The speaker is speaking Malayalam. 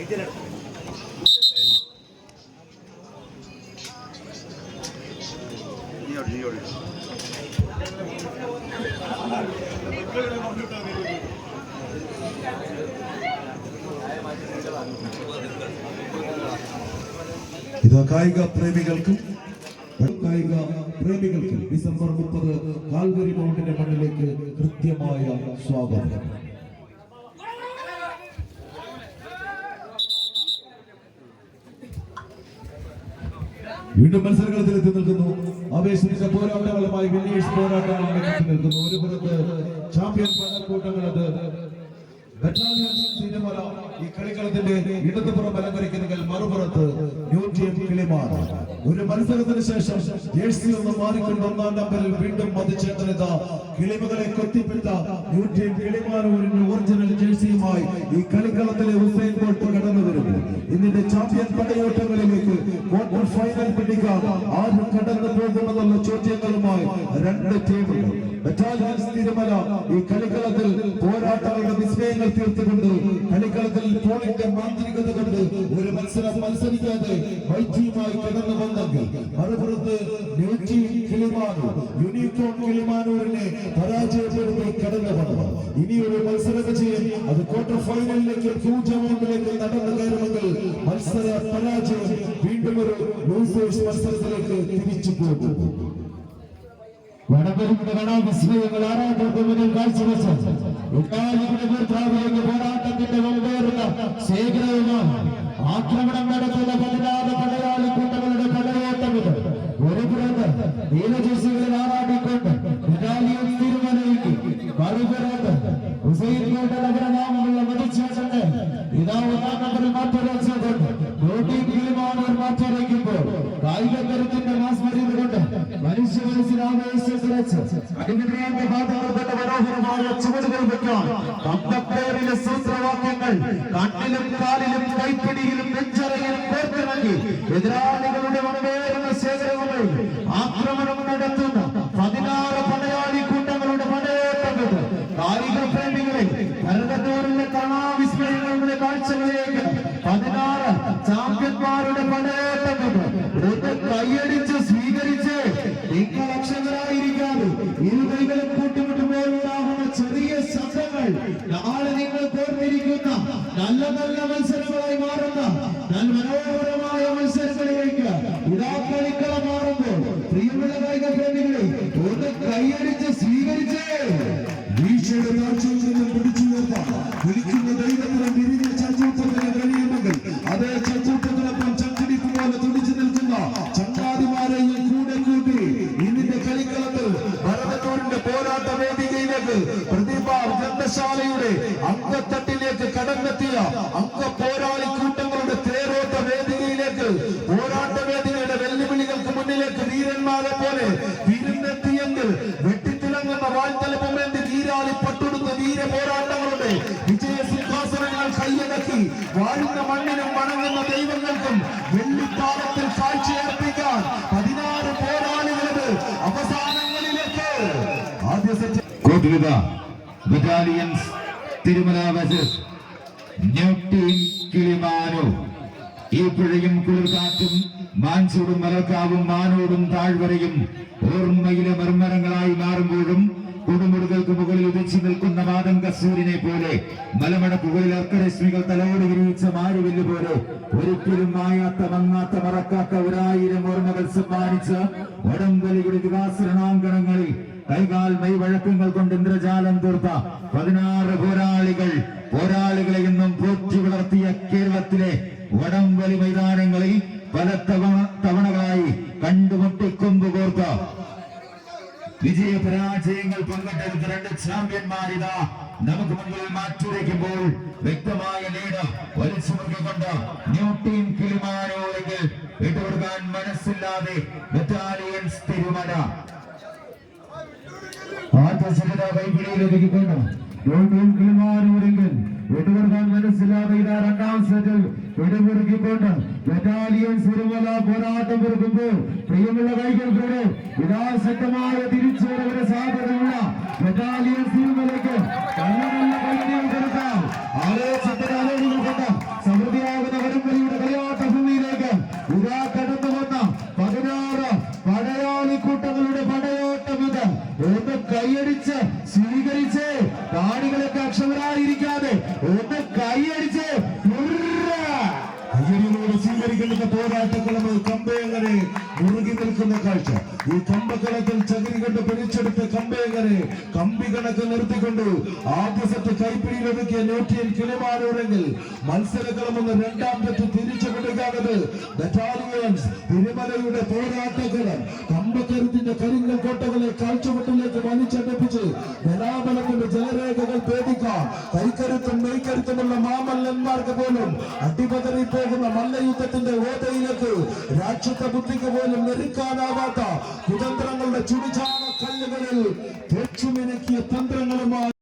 ഇത് കായിക പ്രേമികൾക്കും ഡിസംബർ 30 കാൽവരി മൗണ്ടിന്റെ മണ്ണിലേക്ക് കൃത്യമായ സ്വാഗതം. വീണ്ടും മത്സരങ്ങളത്തിലെത്തി നിൽക്കുന്നു. ആവേശത്തിന്റെ പോരാട്ടങ്ങളുമായി വിന്നേഴ്സ് പോരാട്ടങ്ങൾ നിൽക്കുന്നു. ഒരു പുറത്ത് ചാമ്പ്യൻ പടക്കൂട്ടങ്ങളത് ഈ കളിക്കളത്തിന്റെ ഇടതുപുറം അലങ്കരിക്കുന്നെങ്കിൽ മറുപുറത്ത് ന്യൂ ടീം കിളിമാൻ. ഒരു മത്സരത്തിന് ശേഷം ജേഴ്സി ഒന്ന് മാറിക്കൊണ്ട് 1-ാം നമ്പറിൽ വീണ്ടും മതിച്ചേർത്ത കിളിമകളെ കൊത്തിപ്പിട്ട ന്യൂ ടീം കിളിമാനൂരിന്റെ ഒറിജിനൽ ജേഴ്സിയുമായി ഈ കളിക്കളത്തിലെ ഹുസൈൻ ബോൾട്ട് കടന്നു വരുന്നു. ഇതിന്റെ ചാമ്പ്യൻ പടയോട്ടങ്ങളിലേക്ക് ക്വാർട്ടർ ഫൈനൽ പിടിക്കാൻ ആരും കടന്നു പോകുമെന്നുള്ള ചോദ്യങ്ങളുമായി രണ്ട് ടീമുകൾ. ബറ്റാലിയൻസ് തിരുമല ഈ കളിക്കളത്തിൽ പോരാട്ടങ്ങളുടെ വിസ്മയങ്ങൾ തീർത്തുകൊണ്ട് കളിക്കളത്തിൽ പോളിന്റെ മാന്ത്രികത കൊണ്ട് ഒരു മത്സരം മത്സരിക്കാതെ വൈദ്യമായി കടന്നു വന്നെങ്കിൽ മറുപുറത്ത് യൂണിക്കോൺ കിളിമാനൂരിനെ പരാജയപ്പെടുത്തി കടന്നു വന്നു. ഇനിയൊരു മത്സര വിജയം അത് ക്വാർട്ടർ ഫൈനലിലേക്ക് ഹ്യൂജ് എമൗണ്ടിലേക്ക് നടന്നു കയറുമെങ്കിൽ മത്സര പരാജയം വീണ്ടും ഒരു ലൂസേഴ്സ് മത്സരത്തിലേക്ക് തിരിച്ചു പോകും. വടംവലിയുടെ കലാവിസ്മയങ്ങൾ ആരാധകർക്ക് മുന്നിൽ കാഴ്ചവെച്ച പോരാട്ടത്തിന്റെ മുമ്പേറുന്ന ശേഖരവുമായി ആക്രമണം നടത്തുന്ന 16 പടയാളി കൂട്ടങ്ങളുടെ പടയോട്ടമിത്. ഒരു പുറത്ത് നീലജേഴ്സികളിൽ ആറാടിക്കൊണ്ട് ബറ്റാലിയൻ തിരുമലയ്ക്ക് മറുപുറത്ത് ഹുസൈൻ ബോൾട്ട് നഗരനാമമുള്ള മതിച്ചേട്ടന്റെ ഇതാ 1-ാം നമ്പറിൽ മാറ്റുരച്ചുകൊണ്ട് കിളിമാനൂർ മാറ്റുരയ്ക്കുമ്പോൾ കായിക കരുത്തിന്റെ മാസ്മരിത കൊണ്ട് മനുഷ്യ മനസ്സിൽ ആവേശത്തിരച്ച് അടിമന്ത്രിയുടെ ഭാഗങ്ങളുടെ മനോഹരമായ ചുവടുകൾ വയ്ക്കാൻ തമ്പപ്പേരിലെ സൂത്രവാക്യങ്ങൾ കണ്ണിലും കാലിലും കൈപ്പിടിയിലും നെഞ്ചറയിലും കോർത്തിറങ്ങി എതിരാളികളുടെ മണമേറുന്ന ശേഖരവുമായി ആക്രമണം നടത്തുന്ന 16 പടയാളി കൂട്ടങ്ങളുടെ പടയോട്ടങ്ങൾ കായിക പ്രേമികളെ ഭരതന്നൂരിലെ കലാവിസ്മയങ്ങളുടെ കാഴ്ചകളിലേക്ക് 16 ചാമ്പ്യന്മാരുടെ പടയോട്ടങ്ങൾ കൈയടിച്ച് സ്വീകരിച്ച് നിങ്ങൾ അക്ഷരരായിരിക്കാതെ ഇരു കൈകളും കൂട്ടിമുട്ടുമ്പോൾ ഉണ്ടാകുന്ന ചെറിയ ശബ്ദങ്ങൾ നാളെ നിങ്ങൾ കോർത്തിരിക്കുന്ന നല്ല നല്ല മത്സരങ്ങളായി മാറുന്ന നല്ല മനോഹരമായ മത്സരങ്ങളിലേക്ക് ഇതാ കളിക്കളം മാറുമ്പോൾ പ്രിയമുള്ള കായിക പ്രേമികളെ ഒന്ന് കൈയടിച്ച് സ്വീകരിച്ച് വീഴ്ചയുടെ കാഴ്ചയിൽ നിന്നും പിടിച്ചുയർത്താം. വിളിക്കുന്ന ദൈവത്തിനും തിരിഞ്ഞ ചഞ്ചൂട്ടത്തിന് കഴിയുമെങ്കിൽ അതേ ചഞ്ചൂട്ടത്തിനൊപ്പം ചങ്കിടിപ്പ് പോലെ തുടിച്ചു നിൽക്കുന്ന ചങ്ങാതിമാരെയും കൂടെ കൂട്ടി ഇതിന്റെ കളിക്കളത്തിൽ ഭരതന്നൂരിന്റെ പോരാട്ട വേദികയിലേക്ക് പ്രതിഭ ഗ്രന്ഥശാലയുടെ അംഗത്തട്ടിലേക്ക് കടന്നെത്തിയ അംഗ പോരാളി കൂട്ടങ്ങളുടെ തേരോട്ട വേദികയിലേക്ക് പോരാട്ട വേദികയുടെ വെല്ലുവിളികൾക്ക് മുന്നിലേക്ക് വീരന്മാരെ പോലെ വിരുന്നെത്തിയെങ്കിൽ വെട്ടിത്തിളങ്ങുന്ന വാഴ്ത്തലപ്പുമേന്തി വീരാളി പട്ടുടുത്ത വീര പോരാട്ടങ്ങളുടെ വിജയസിംഹാസനങ്ങൾ കൈയടക്കി വാഴുന്ന മണ്ണിനും വണങ്ങുന്ന ദൈവങ്ങൾക്കും വെള്ളിപ്പാലത്തിൽ കാഴ്ചയർപ്പിക്കാൻ 16 പോരാളികളുടെ അവസാനങ്ങളിലേക്ക് ആദ്യ set battalions Thirumala versus new team Kilimanoor. ഈ പുഴയും കുളിർക്കാറ്റും മാൻസൂടും മലക്കാവും മാനോടും താഴ്വരയും ഓർമ്മയിലെ മർമ്മരങ്ങളായി മാറുമ്പോഴും കൊടുമുടുകൾക്ക് മുകളിൽ ഉദിച്ചു നിൽക്കുന്ന മാതംഗ സൂര്യനെ പോലെ മലമടക്കുകളിൽ അർക്കരശ്മികൾ തലയോട് വിരിയിച്ച മാരിവില്ല് പോലെ ഒരിക്കലും മായാത്ത മങ്ങാത്ത മറക്കാത്ത 1000 ഓർമ്മകൾ സമ്മാനിച്ച വടംവലിയുടെ വികാസരണാങ്കണങ്ങളിൽ കൈകാൽ മെയ്വഴക്കങ്ങൾ കൊണ്ട് ഇന്ദ്രജാലം തീർത്ത 16 പോരാളികളെ ഇന്നും പോറ്റി വളർത്തിയ കേരളത്തിലെ വടംവലി മൈതാനങ്ങളിൽ പല തവണകളായി കണ്ടുമുട്ടിക്കൊമ്പ് കോർത്ത വിജയ പരാജയങ്ങൾ പങ്കിട്ടെടുത്ത 2 ചാമ്പ്യന്മാരിതാ നമുക്ക് മുന്നിൽ മാറ്റുരയ്ക്കുമ്പോൾ വ്യക്തമായ ലീഡ് വലിച്ചു മുറുക്കിക്കൊണ്ട് ന്യൂ ടീം കിളിമാനൂരെങ്കിൽ വിട്ടുകൊടുക്കാൻ മനസ്സില്ലാതെ ബറ്റാലിയൻസ് തിരുമല ആദ്യ സെറ്റ് കൈപിടിയിലൊതുക്കിക്കൊണ്ട് ന്യൂ ടീം കിളിമാനൂരെങ്കിൽ വിട്ടുകൊടുക്കാൻ മനസ്സില്ലാതെ ഇതാ 2-ാം സെറ്റിൽ പിടിമുറുക്കിക്കൊണ്ട് ബറ്റാലിയൻസ് തിരുമല പോരാട്ടം ഒരുക്കുമ്പോൾ പ്രിയമുള്ള കൈകൾക്കൂടെ ഇതാ ശക്തമായ തിരിച്ചുവരവിന് സാധ്യതയുള്ള ബറ്റാലിയൻസ് തിരുമലയ്ക്ക് നല്ല നല്ല കൈകൾ കൊടുക്കാം. ആലോചിച്ചിട്ട് സമൃദ്ധിയാകുന്ന സ്വീകരിച്ച് കാണികളൊക്കെ അക്ഷമരായിരിക്കാതെ ഒന്ന് കൈയടിച്ച് അയ്യടികളോട് സ്വീകരിക്കുന്ന പോരാട്ടക്കളം കമ്പയങ്ങനെ മുറുകി നിൽക്കുന്ന കാഴ്ച. ഈ കമ്പക്കളത്തിൽ ചകിരി കൊണ്ട് പിടിച്ചെടുത്ത കമ്പയങ്ങനെ കമ്പി കണക്ക് നിർത്തിക്കൊണ്ട് ആദ്യ സെറ്റ് കൈപ്പിടിയിലൊതുക്കിയ ന്യൂട്രിയൻ കിളിമാനൂരെങ്കിൽ മത്സരക്കളമെന്ന് രണ്ടാം സെറ്റ് തിരിച്ചു കൊടുക്കാനത് ബറ്റാലിയൻസ് തിരുമലയുടെ പോരാട്ടക്കളം. കമ്പക്കരുത്തിന്റെ കരിങ്കൽ കോട്ടകളെ കാഴ്ചവട്ടിലേക്ക് വലിച്ചടുപ്പിച്ച് ബലാബലത്തിന്റെ ജലരേഖകൾ ഭേദിക്കാം. കൈക്കരുത്തും മെയ്ക്കരുത്തുമുള്ള മാമല്ലന്മാർക്ക് പോലും അടിപതറി പോകുന്ന മല്ലയുദ്ധത്തിന്റെ ഓതയിലേക്ക് രാക്ഷസ ബുദ്ധിക്ക് പോലും നെരുക്കാനാവാത്ത കുതന്ത്രങ്ങളുടെ ചുടിചാണ കല്ലുകളിൽ തെച്ചുമിനുക്കിയ തന്ത്രങ്ങളുമായി